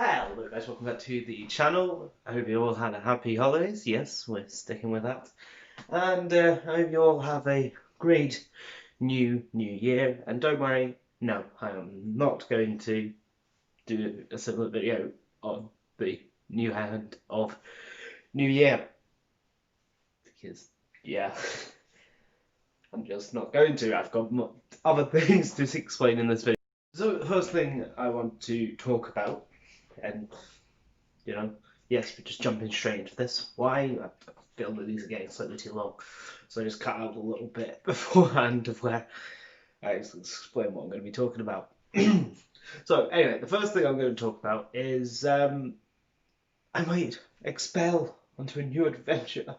Hello guys, welcome back to the channel. I hope you all had a happy holidays. Yes, we're sticking with that. And I hope you all have a great new year. And don't worry, no, I am not going to do a similar video on the new hand of New Year. Because, yeah, I'm just not going to. I've got other things to explain in this video. So the first thing I want to talk about, and you know, yes, we're just jumping straight into this. Why? I feel that these are getting slightly too long, so I just cut out a little bit beforehand of where I explain what I'm going to be talking about. So anyway, the first thing I'm going to talk about is I might expel onto a new adventure.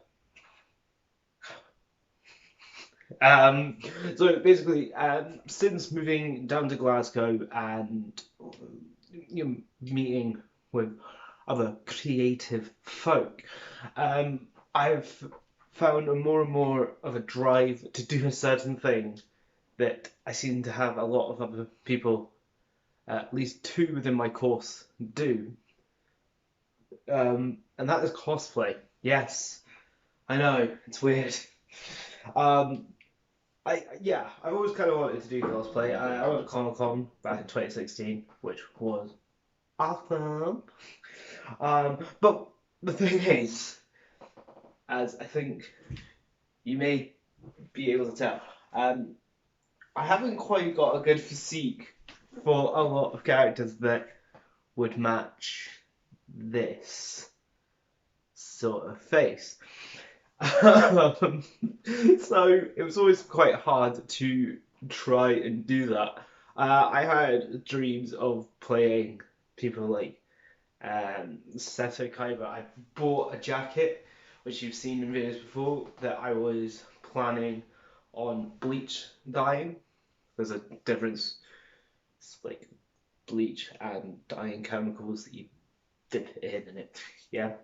So basically, since moving down to Glasgow and meeting with other creative folk, I've found a more and more of a drive to do a certain thing that I seem to have a lot of other people, at least two within my course, do. And that is cosplay. Yes, I know, it's weird. Um, I've always kind of wanted to do cosplay. I went to Comic Con back in 2016, which was awesome. But the thing is, as I think you may be able to tell, I haven't quite got a good physique for a lot of characters that would match this sort of face. So it was always quite hard to try and do that. I had dreams of playing people like Seto Kaiba. I bought a jacket, which you've seen in videos before, that I was planning on bleach dyeing. There's a difference. It's like bleach and dyeing chemicals that you dip it in it. Yeah.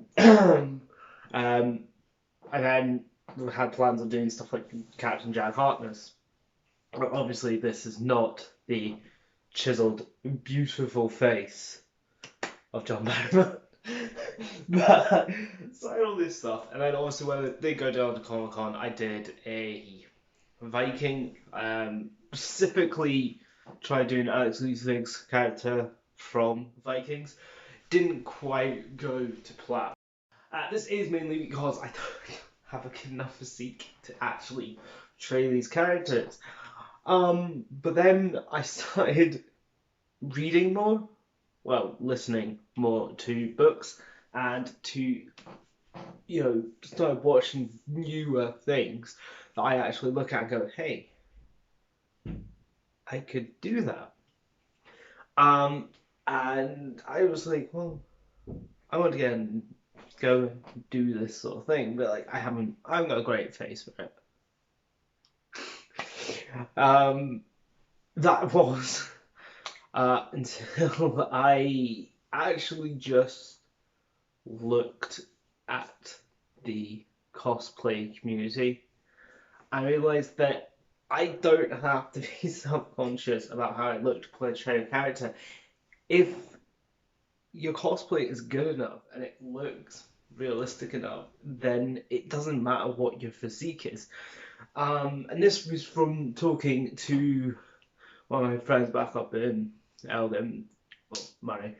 And then we had plans of doing stuff like Captain Jack Harkness. Obviously, this is not the chiseled, beautiful face of John Barrymore. But so I had all this stuff, and then also when I did go down to Comic Con, I did a Viking, specifically tried doing Alex Lustig's character from Vikings. Didn't quite go to plan. This is mainly because I don't have a good enough physique to actually portray these characters. But then I started reading more, well, listening more to books, and to, start watching newer things that I actually look at and go, hey, I could do that. And I was like, well, I want to go and do this sort of thing, but like I haven't got a great face for it. That was until I actually just looked at the cosplay community. I realised that I don't have to be self-conscious about how I look to portray a character. If your cosplay is good enough and it looks realistic enough, then it doesn't matter what your physique is. And this was from talking to one of my friends back up in Eldon, well, Murray.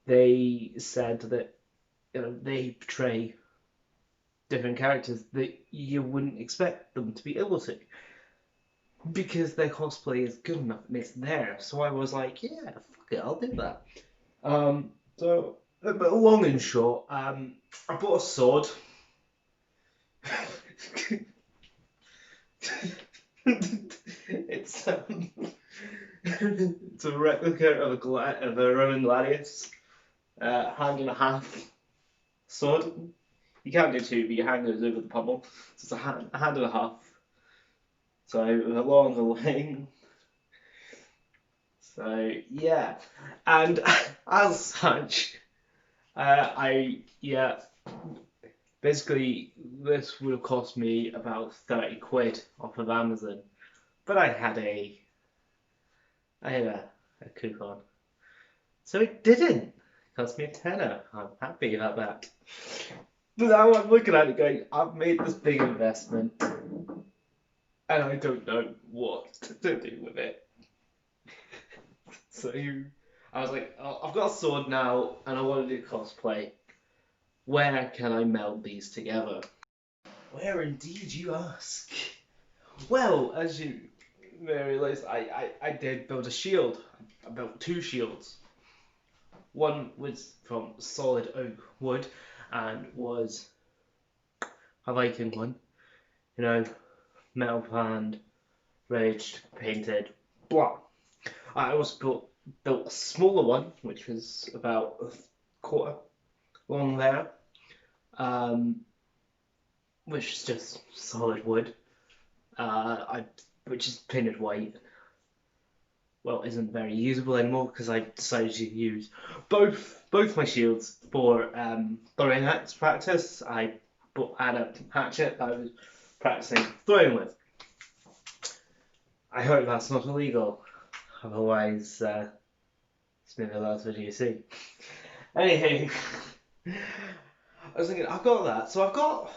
They said that they portray different characters that you wouldn't expect them to be able to, because their cosplay is good enough and it's there. So I was like, yeah, fuck it, I'll do that. So, but long and short, I bought a sword. it's it's a replica of a Roman gladius, hand and a half sword. You can't do two, but your hand goes over the pommel, so it's a hand and a half. So along the lane. So yeah, and as such, basically this would have cost me about 30 quid off of Amazon, but I had a coupon, so it didn't cost me a tenner. I'm happy about that. But now I'm looking at it going, I've made this big investment and I don't know what to do with it. So I was like, oh, I've got a sword now and I want to do cosplay. Where can I meld these together? Where indeed, you ask? Well, as you may realise, I did build a shield. I built two shields. One was from solid oak wood and was a Viking one. You know, metal planned, ridged, painted, blah. I also built a smaller one, which was about a quarter long there, um, which is just solid wood. Which is painted white. Well, isn't very usable anymore because I decided to use both my shields for throwing axe practice. I had a hatchet that I was practicing throwing with. I hope that's not illegal. Otherwise, it's maybe the last video you see. Anywho, I was thinking, I've got that. So I've got.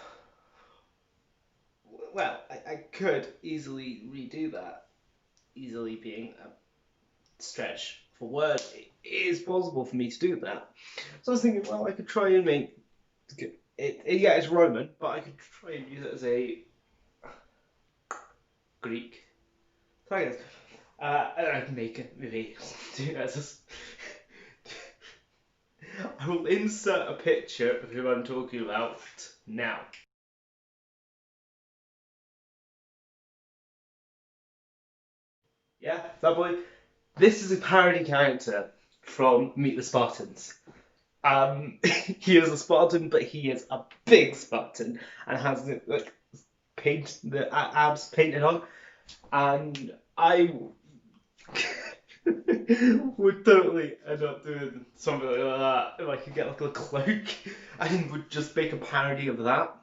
Well, I could easily redo that. Easily being a stretch for word. It is possible for me to do that. So I was thinking, well, I could try and make it. Yeah, it's Roman, but I could try and use it as a Greek. So I guess. And I can make it maybe do it as I will insert a picture of who I'm talking about now. Yeah, that boy. This is a parody character from Meet the Spartans. He is a Spartan, but he is a big Spartan and has like the abs painted on, and I would totally end up doing something like that if I could get like a cloak and would just make a parody of that.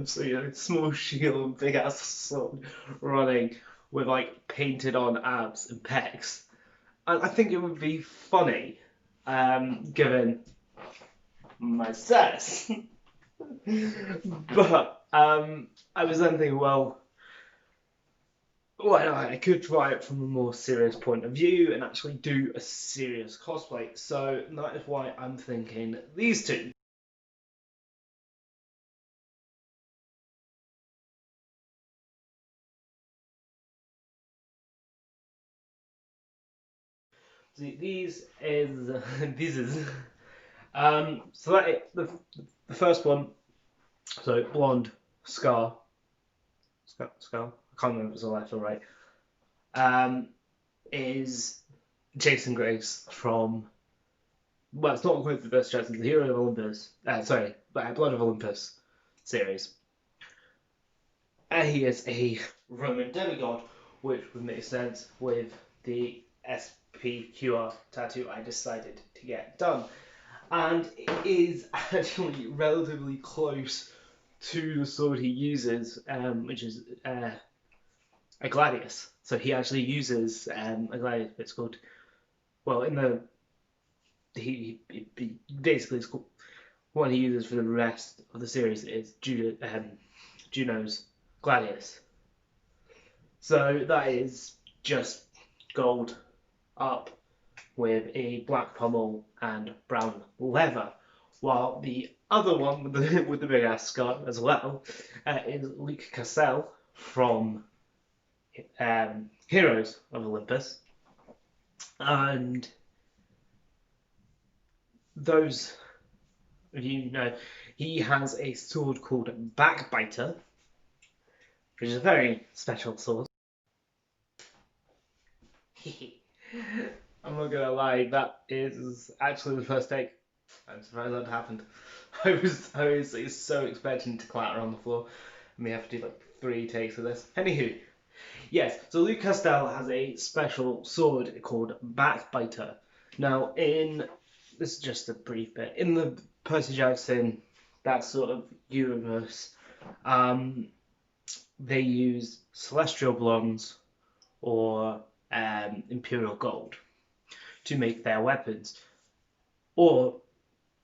So small shield and big ass sword running with like painted on abs and pecs. And I think it would be funny, given my sex. But I was then thinking, well, I could try it from a more serious point of view and actually do a serious cosplay. So that is why I'm thinking these two. So these is these is so that the first one. So blonde Scar. I can't remember if it's a left or right. Is Jason Grace from. Well, it's not quite the best Jason, the Hero of Olympus. Blood of Olympus series. And he is a Roman demigod, which would make sense with the SPQR tattoo I decided to get done. And it is actually relatively close to the sword he uses, which is a gladius. So he actually uses a gladius. It's called, well, in the he basically it's called, what he uses for the rest of the series is Juno's gladius. So that is just gold up with a black pommel and brown leather, while the other one with the big ass scar as well is Luke Cassell from Heroes of Olympus, and those of you know he has a sword called Backbiter, which is a very special sword. I'm not gonna lie, that is actually the first take. I'm surprised that happened. I was so expecting to clatter on the floor, and we have to do like 3 takes of this. Anywho, yes, so Luke Castell has a special sword called Backbiter. Now, this is just a brief bit, in the Percy Jackson, that sort of universe, they use celestial bronze or imperial gold to make their weapons. Or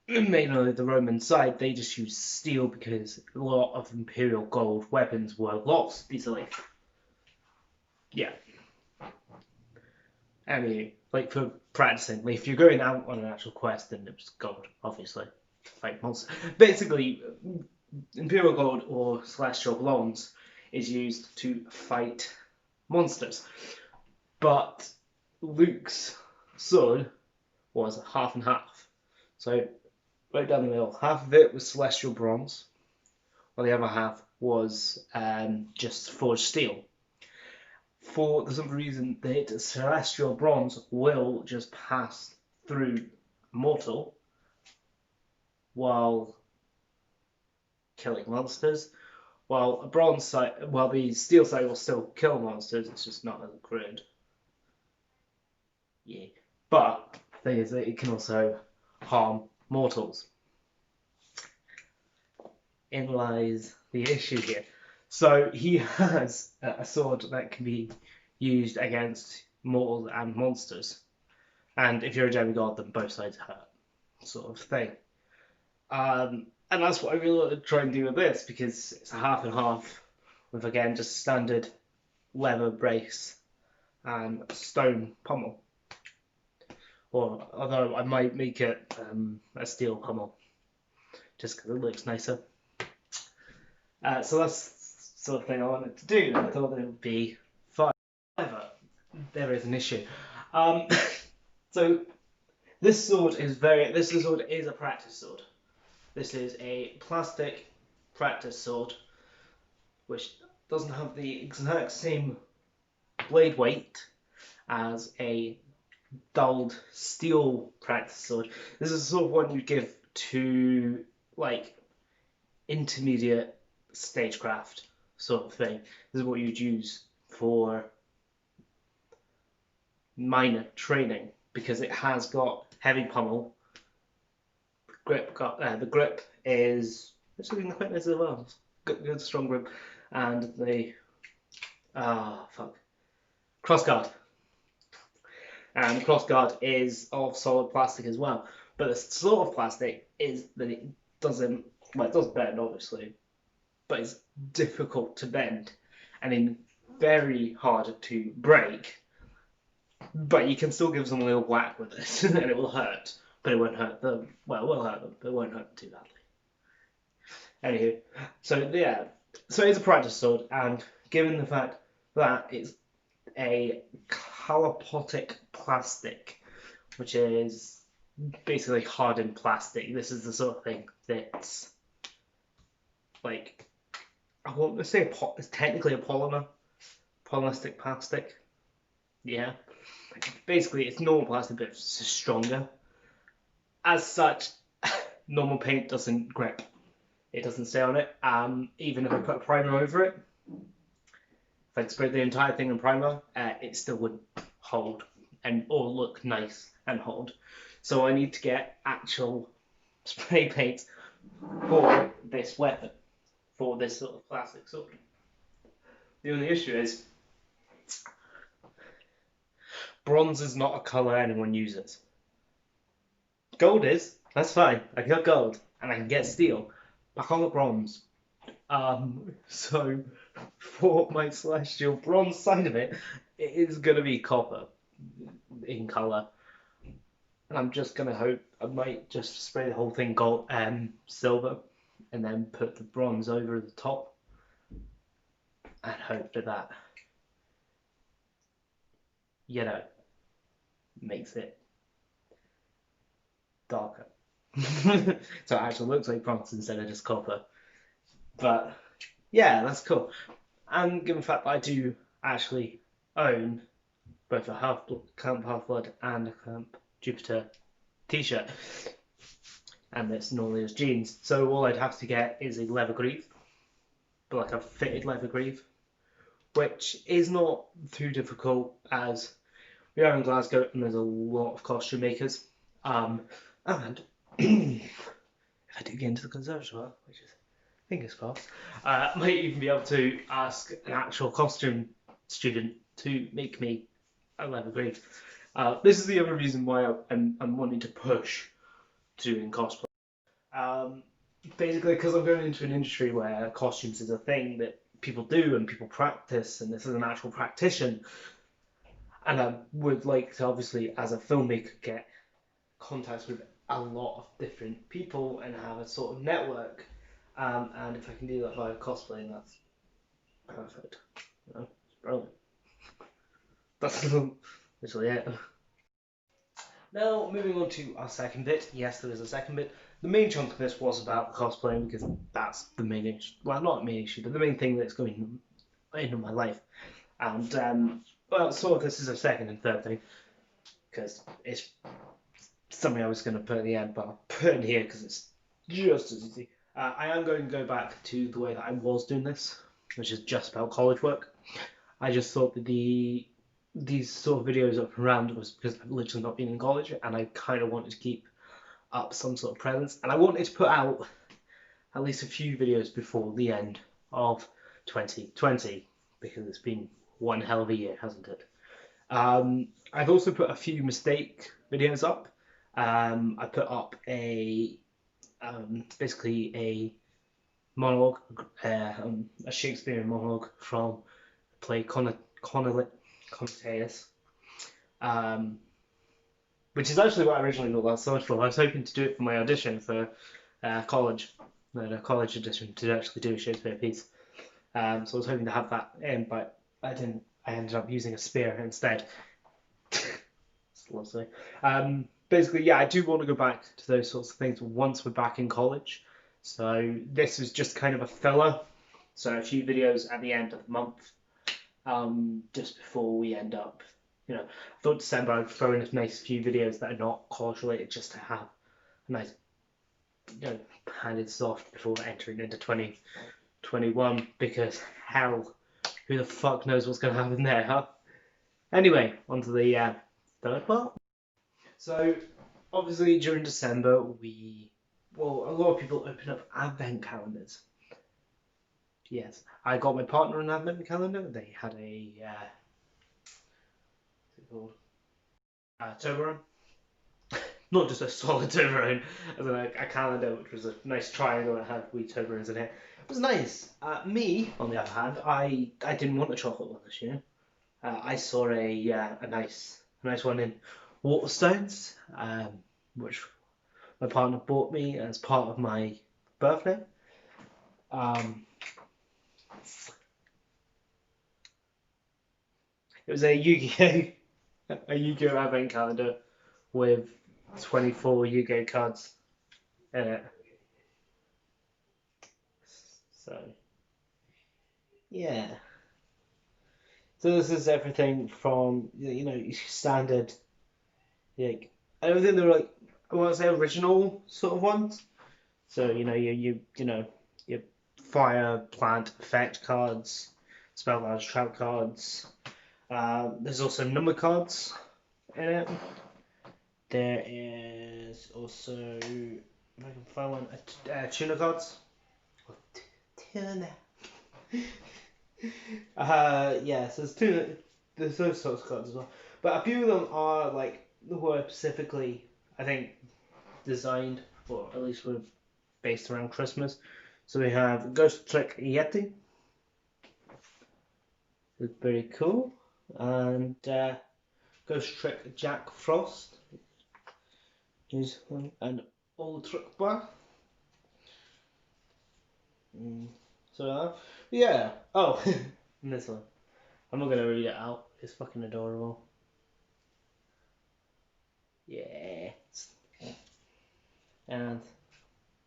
mainly the Roman side, they just used steel because a lot of imperial gold weapons were lost easily. Yeah. I mean, like for practicing, like if you're going out on an actual quest, then it's gold, obviously, to fight monsters. Basically, imperial gold or celestial bronze is used to fight monsters. But Luke's sword was half and half. So right down the middle, half of it was celestial bronze, while the other half was just forged steel. For the simple reason that celestial bronze will just pass through mortal while killing monsters, while the steel side will still kill monsters. It's just not as good. Yeah, but the thing is that it can also harm mortals. In lies the issue here. So he has a sword that can be used against mortals and monsters. And if you're a demigod, then both sides hurt, sort of thing. And that's what I really want to try and do with this, because it's a half and half with, again, just standard leather brace and stone pommel. Or, although I might make it a steel pommel, just because it looks nicer. So that's the sort of thing I wanted to do. I thought it would be fun. However, there is an issue. So this sword is a practice sword. This is a plastic practice sword, which doesn't have the exact same blade weight as a dulled steel practice sword. This is the sort of one you give to like intermediate stagecraft sort of thing. This is what you'd use for minor training because it has got heavy pommel. The grip is actually quite nice as well. Good strong grip, and the crossguard. And the crossguard is of solid plastic as well. But the sort of plastic is that it does bend obviously, but it's difficult to bend and very hard to break. But you can still give them a little whack with it, and it will hurt. But it won't hurt them. Well, it will hurt them, but it won't hurt them too badly. Anywho, so yeah, so it's a practice sword, and given the fact that it's a calopotic plastic, which is basically hardened plastic, this is the sort of thing that's like, I want to say it's technically a polymeristic plastic. Yeah, basically it's normal plastic, but it's stronger. As such, normal paint doesn't grip. It doesn't stay on it. Even if I put a primer over it, if I sprayed the entire thing in primer, it still wouldn't hold or look nice and hold. So I need to get actual spray paint for this weapon, for this sort of plastic sword. The only issue is bronze is not a colour anyone uses. Gold is. That's fine. I can get gold and I can get steel. I can't get bronze. So for my celestial bronze side of it, it is going to be copper in colour. And I'm just going to hope I might just spray the whole thing gold silver and then put the bronze over the top and hope that makes it darker. So it actually looks like bronze instead of just copper. But yeah, that's cool. And given the fact that I do actually own both a Camp Half-Blood and a Camp Jupiter t-shirt, and it's normally just jeans, so all I'd have to get is a leather greave, but like a fitted leather greave, which is not too difficult as we are in Glasgow and there's a lot of costume makers. And if I do get into the conservatoire, which is fingers crossed, might even be able to ask an actual costume student to make me a leather greave. This is the other reason why I'm wanting to push doing cosplay. Um, Basically, because I'm going into an industry where costumes is a thing that people do and people practice, and this is an actual practitioner. And I would like to, obviously, as a filmmaker, get contacts with a lot of different people and have a sort of network. And if I can do that via cosplay, that's perfect. You know, it's brilliant. That's literally it. Now, moving on to our second bit. Yes, there is a second bit. The main chunk of this was about cosplaying because that's the main issue. Well, not the main issue, but the main thing that's going into my life. And, well, sort of this is a second and third thing because it's something I was going to put at the end, but I'll put it in here because it's just as easy. I am going to go back to the way that I was doing this, which is just about college work. I just thought that these sort of videos up and around was because I've literally not been in college and I kind of wanted to keep up some sort of presence and I wanted to put out at least a few videos before the end of 2020 because it's been one hell of a year, hasn't it? I've also put a few mistake videos up. I put up basically a monologue, a Shakespearean monologue from the play Contagious, um, which is actually what I originally got that sword for. I was hoping to do it for my audition for college, the college audition to actually do a Shakespeare piece. So I was hoping to have that in, but I didn't. I ended up using a spear instead. It's lovely. Basically, yeah, I do want to go back to those sorts of things once we're back in college. So this was just kind of a filler. So a few videos at the end of the month, just before we end up. I thought December I'd throw in a nice few videos that are not college related just to have a nice, handed soft before entering into 2021 because hell, who the fuck knows what's going to happen there, huh? Anyway, on to the third part. So, obviously, during December, a lot of people open up advent calendars. Yes, I got my partner an advent calendar. They had what's it called? Toblerone. Not just a solid Toblerone, as in a calendar, which was a nice triangle that had wee Toblerones in it. It was nice. Me, on the other hand, I didn't want the chocolate one this year. I saw a nice one in Waterstones, which my partner bought me as part of my birthday. Um, it was a Yu-Gi-Oh! A Yu-Gi-Oh! Advent calendar with 24 Yu-Gi-Oh! Cards in it. So, yeah. So this is everything from, standard, like, I don't think they were like, I want to say original sort of ones. So, your fire, plant, effect cards, spell cards, trap cards. There's also number cards in it. There is also, if I can find one, tuna cards. Tuna. Yeah, so there's those sorts of cards as well. But a few of them are like were specifically, I think, designed for at least were based around Christmas. So we have Ghost Trick Yeti. It's very cool, and Ghost Trick Jack Frost is an old trick bar. Yeah. Oh, and this one. I'm not gonna read it out. It's fucking adorable. Yeah. And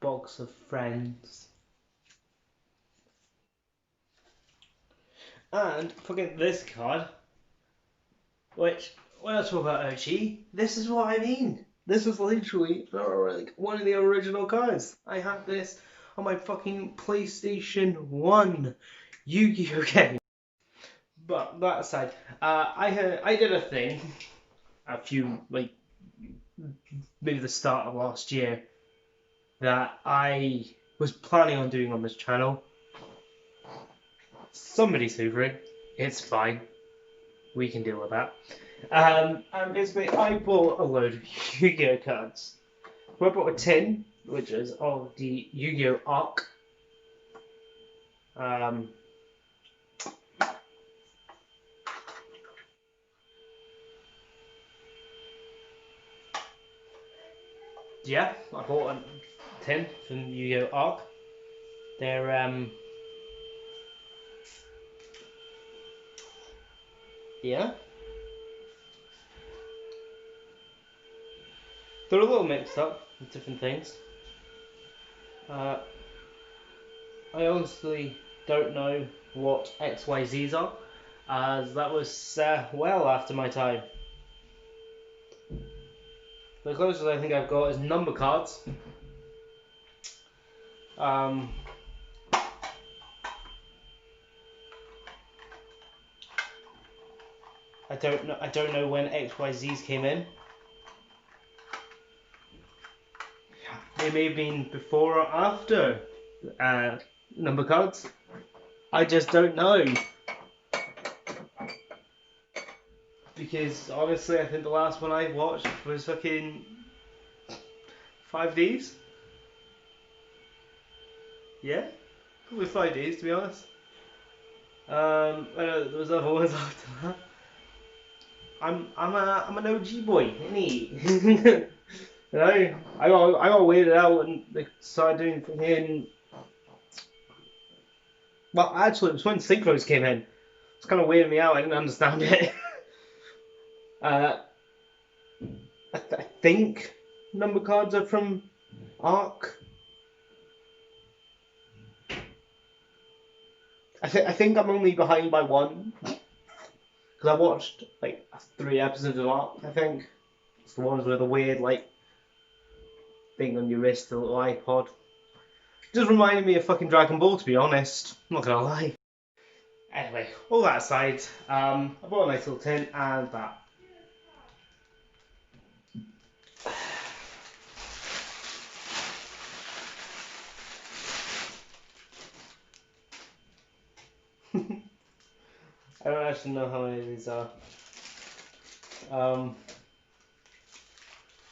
box of friends. And fucking this card, which when I talk about OG, this is what I mean. This was literally like one of the original cards. I had this on my fucking PlayStation 1 Yu-Gi-Oh game. But that aside, I did a thing a few like maybe the start of last year that I was planning on doing on this channel. Somebody's hoovering. It's fine. We can deal with that. And basically, I bought a load of Yu-Gi-Oh cards. So I bought a tin, which is of the Yu-Gi-Oh Arc. Um, yeah, I bought a tin from Yu-Gi-Oh Arc. They're yeah, they're a little mixed up with different things. Uh, I honestly don't know what XYZs are, as that was well after my time. The closest I think I've got is number cards. Um, I don't know. I don't know when XYZs came in. They may have been before or after number cards. I just don't know. Because honestly, I think the last one I watched was fucking 5Ds. Yeah, with 5Ds to be honest. I know there was other ones after that. I'm an OG boy, innit? You know, I got weirded out when they started doing fucking. Well, actually, it was when synchros came in. It's kind of weirded me out. I didn't understand it. uh, I think number cards are from Arc. I think I'm only behind by one because I watched like 3 episodes of Arc. I think it's the ones with the weird like thing on your wrist, the little iPod. Just reminded me of fucking Dragon Ball, to be honest. I'm not gonna lie. Anyway, all that aside, I bought a nice little tin and that. I don't actually know how many of these are.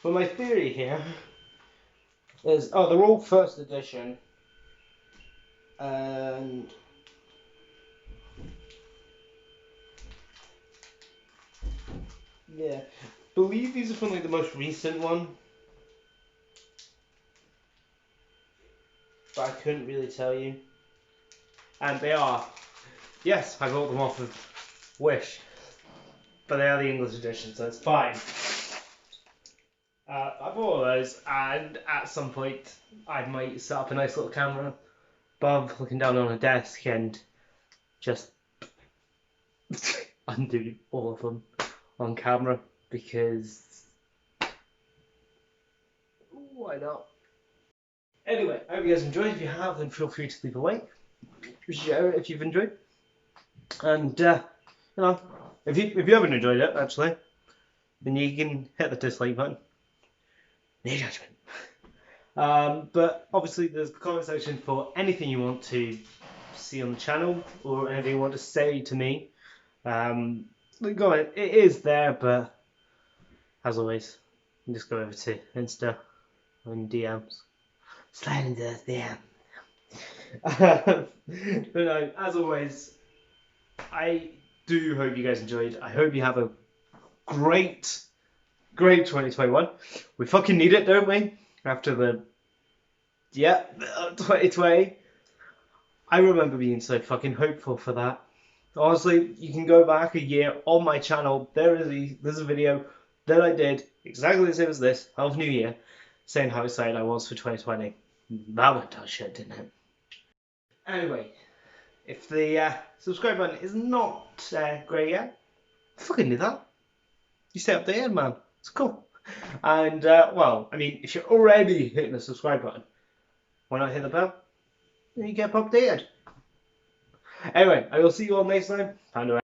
But my theory here is, they're all first edition, and yeah, believe these are from like the most recent one, but I couldn't really tell you. And they are, yes, I bought them off of Wish, but they are the English edition, so it's fine. I bought those, and at some point I might set up a nice little camera above, looking down on a desk, and just undo all of them on camera, because why not? Anyway, I hope you guys enjoyed. If you have, then feel free to leave a like, share it if you've enjoyed, and you know, if you haven't enjoyed it, actually, then you can hit the dislike button. No judgment. But obviously, there's the comment section for anything you want to see on the channel or anything you want to say to me. Go on, it is there, but as always, you just go over to Insta and DMs. Slide into the DM. But no, as always, I do hope you guys enjoyed. I hope you have a great 2021. We fucking need it, don't we? After the 2020. I remember being so fucking hopeful for that. Honestly, you can go back a year on my channel. There's a video that I did exactly the same as this, of New Year, saying how excited I was for 2020. That went to shit, didn't it? Anyway, if the subscribe button is not great yet, fucking do that. You stay updated, man. It's cool. And, well, I mean, if you're already hitting the subscribe button, why not hit the bell? Then you get updated. Anyway, I will see you all next time. Panda.